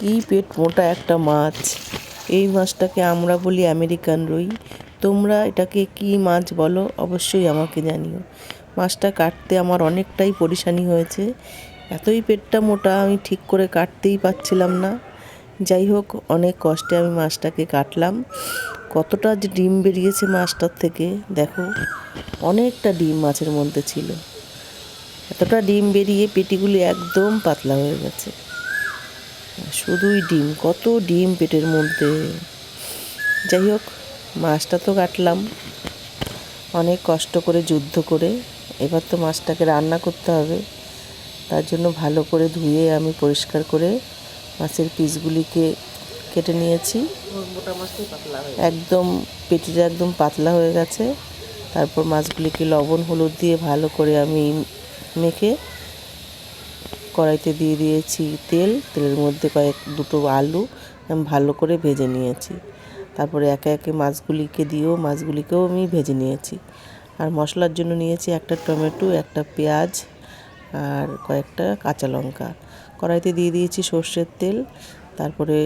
কি পেট মোটা একটা মাছ। এই মাছটাকে আমরা বলি আমেরিকান রুই। তোমরা এটাকে কি মাছ বলো অবশ্যই আমাকে জানিও। মাছটা কাটতে আমার অনেকটাই পরেশানি হয়েছে। এতই পেটটা মোটা আমি ঠিক করে কাটতেই পারছিলাম না। যাই হোক, অনেক কষ্টে আমি মাছটাকে কাটলাম। কতটা যে ডিম বেরিয়েছে মাছটার থেকে দেখো, অনেকটা ডিম মাছের মধ্যে ছিল। এতটা ডিম বেরিয়ে পেটিগুলি একদম পাতলা হয়ে গেছে। শুধুই ডিম, কত ডিম পেটের মধ্যে। যাই হোক, মাছটা তো কাটলাম অনেক কষ্ট করে, যুদ্ধ করে। এবার তো মাছটাকে রান্না করতে হবে। তার জন্য ভালো করে ধুয়ে আমি পরিষ্কার করে মাছের পিসগুলিকে কেটে নিয়েছি। একদম পেটিটা একদম পাতলা হয়ে গেছে। তারপর মাছগুলিকে লবণ হলুদ দিয়ে ভালো করে আমি মেখে কড়াইতে দিয়ে দিয়েছি তেলের মধ্যে দুটো আলু আমি ভালো করে ভেজে নিয়েছি। তারপরে একে একে মাছগুলিকেও আমি ভেজে নিয়েছি। আর মশলার জন্য নিয়েছি একটা টমেটো, একটা পেঁয়াজ আর কয়েকটা কাঁচা লঙ্কা। কড়াইতে দিয়ে দিয়েছি সর্ষের তেল। তারপরে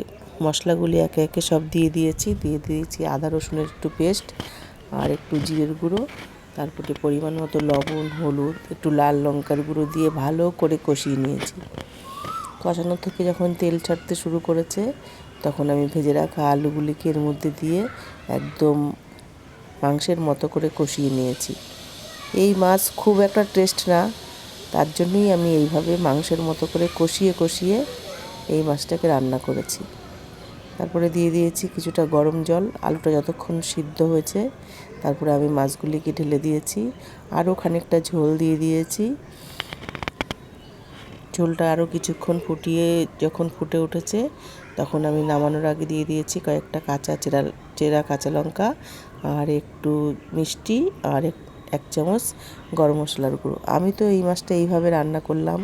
মশলাগুলি একে একে সব দিয়ে দিয়েছি আদা রসুনের একটু পেস্ট আর একটু জিরের গুঁড়ো, তারপরে পরিমাণ মতো লবণ, হলুদ, একটু লাল লঙ্কার গুঁড়ো দিয়ে ভালো করে কষিয়ে নিয়েছি। কষানো থেকে যখন তেল ছাড়তে শুরু করেছে তখন আমি ভেজে রাখা আলুগুলিকে এর মধ্যে দিয়ে একদম মাংসের মতো করে কষিয়ে নিয়েছি। এই মাছ খুব একটা টেস্ট না, তার জন্যই আমি এইভাবে মাংসের মতো করে কষিয়ে এই মাছটাকে রান্না করেছি। তারপরে দিয়ে দিয়েছি কিছুটা গরম জল। আলুটা যতক্ষণ সিদ্ধ হয়েছে তারপরে আমি মাছগুলিকে ঢেলে দিয়েছি। আরও খানিকটা ঝোল দিয়ে দিয়েছি। ঝোলটা আরও কিছুক্ষণ যখন ফুটে উঠেছে তখন আমি নামানোর আগে দিয়ে দিয়েছি কয়েকটা চেরা কাঁচা লঙ্কা আর একটু মিষ্টি আর এক চামচ গরম মশলার গুঁড়ো। আমি তো এই মাছটা এইভাবে রান্না করলাম।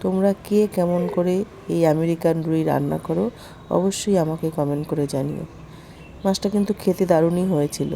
তোমরা কে কেমন করে এই আমেরিকান রুই রান্না করো অবশ্যই আমাকে কমেন্ট করে জানিও। মাছটা কিন্তু খেতে দারুণই হয়েছিল।